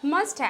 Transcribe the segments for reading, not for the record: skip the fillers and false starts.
Must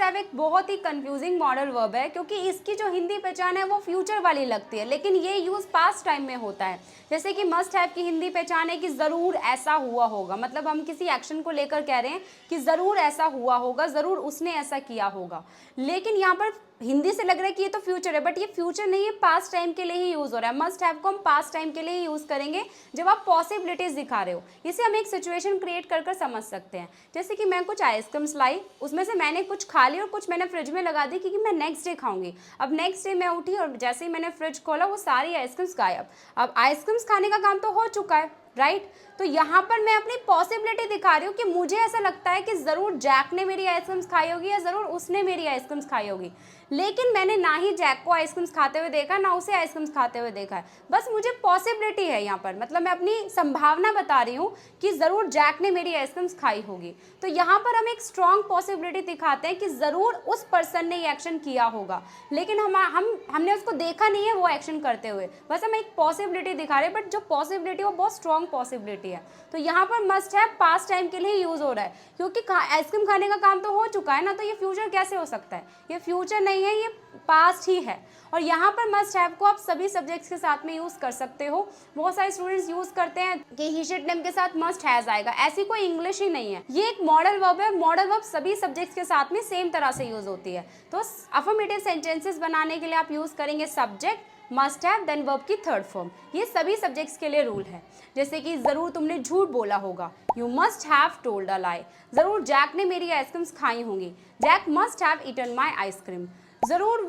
have एक बहुत ही confusing modal verb है, क्योंकि इसकी जो हिंदी पहचान है वो फ्यूचर वाली लगती है, लेकिन ये यूज़ पास्ट टाइम में होता है। जैसे कि मस्ट हैव की हिंदी पहचान है कि ज़रूर ऐसा हुआ होगा, मतलब हम किसी एक्शन को लेकर कह रहे हैं कि ज़रूर ऐसा हुआ होगा, ज़रूर उसने ऐसा किया होगा। लेकिन यहाँ पर हिंदी से लग रहा है कि ये तो फ्यूचर है, बट ये फ्यूचर नहीं है, पास्ट टाइम के लिए ही यूज़ हो रहा है। मस्ट हैव को हम पास्ट टाइम के लिए ही यूज़ करेंगे जब आप पॉसिबिलिटीज़ दिखा रहे हो। इसे हम एक सिचुएशन क्रिएट कर समझ सकते हैं। जैसे कि मैं कुछ आइसक्रीम्स लाई, उसमें से मैंने कुछ खा ली और कुछ मैंने फ्रिज में लगा दी क्योंकि मैं नेक्स्ट डे खाऊंगी। अब नेक्स्ट डे मैं उठी और जैसे ही मैंने फ्रिज खोला वो सारी आइसक्रीम्स गायब। अब आइसक्रीम्स खाने का काम तो हो चुका है, राइट? तो यहाँ पर मैं अपनी पॉसिबिलिटी दिखा रही हूँ कि मुझे ऐसा लगता है कि ज़रूर जैक ने मेरी आइसक्रीम्स खाई होगी या ज़रूर उसने मेरी आइसक्रीम्स खाई होगी। लेकिन मैंने ना ही जैक को आइसक्रीम्स खाते हुए देखा, ना उसे आइसक्रीम्स खाते हुए देखा है। बस मुझे पॉसिबिलिटी है यहाँ पर, मतलब मैं अपनी संभावना बता रही हूँ कि ज़रूर जैक ने मेरी आइसक्रीम्स खाई होगी। तो यहाँ पर हम एक स्ट्रॉन्ग पॉसिबिलिटी दिखाते हैं कि ज़रूर उस पर्सन ने ये एक्शन किया होगा, लेकिन हमने उसको देखा नहीं है वो एक्शन करते हुए, बस हम एक पॉसिबिलिटी दिखा रहे हैं। बट जो पॉसिबिलिटी है वो बहुत स्ट्रॉन्ग पॉसिबिलिटी है। तो यहाँ पर मस्ट है पास्ट टाइम के लिए यूज़ हो रहा है, क्योंकि आइसक्रीम खाने का काम तो हो चुका है ना, तो ये फ्यूचर कैसे हो सकता है? ये फ्यूचर नहीं है, ये पास्ट ही है। और यहाँ पर मस्ट हैव को आप सभी सब्जेक्ट्स के साथ में यूज़ कर सकते हो। बहुत सारे स्टूडेंट्स यूज़ करते हैं कि ही शिट नेम के साथ मस्ट हैज आएगा, ऐसी कोई इंग्लिश ही नहीं है। ये एक मॉडल वर्ब है, मॉडल वर्ब सभी सब्जेक्ट्स के साथ में सेम तरह से यूज़ होती है। तो अफर्मेटिव सेंटेंसेस बनाने के लिए आप यूज़ करेंगे subject, must have, then verb की थर्ड फॉर्म। ये सभी सब्जेक्ट्स के लिए रूल है। जैसे कि ज़रूर तुमने झूठ बोला होगा, you must have told a lie. ज़रूर जैक ने मेरी आइसक्रीम्स खाई होंगी, Jack must have eaten my ice cream. ज़रूर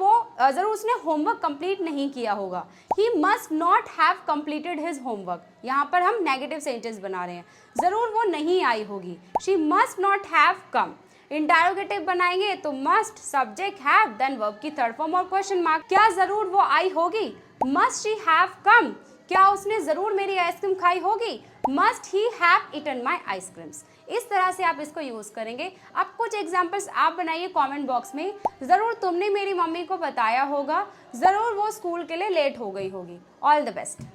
उसने होमवर्क कंप्लीट नहीं किया होगा, he must not have completed his homework. यहाँ पर हम नेगेटिव सेंटेंस बना रहे हैं। ज़रूर वो नहीं आई होगी, she must not have come. Interrogative बनाएंगे तो must, subject, have, then verb की थर्ड फॉर्म और क्वेश्चन मार्क। क्या ज़रूर वो आई होगी? Must she have come. क्या उसने ज़रूर मेरी आइसक्रीम खाई होगी? Must he have eaten my ice creams. इस तरह से आप इसको यूज़ करेंगे। अब कुछ एग्जाम्पल्स आप बनाइए कमेंट बॉक्स में। ज़रूर तुमने मेरी मम्मी को बताया होगा, ज़रूर वो स्कूल के लिए लेट हो गई होगी। All the best.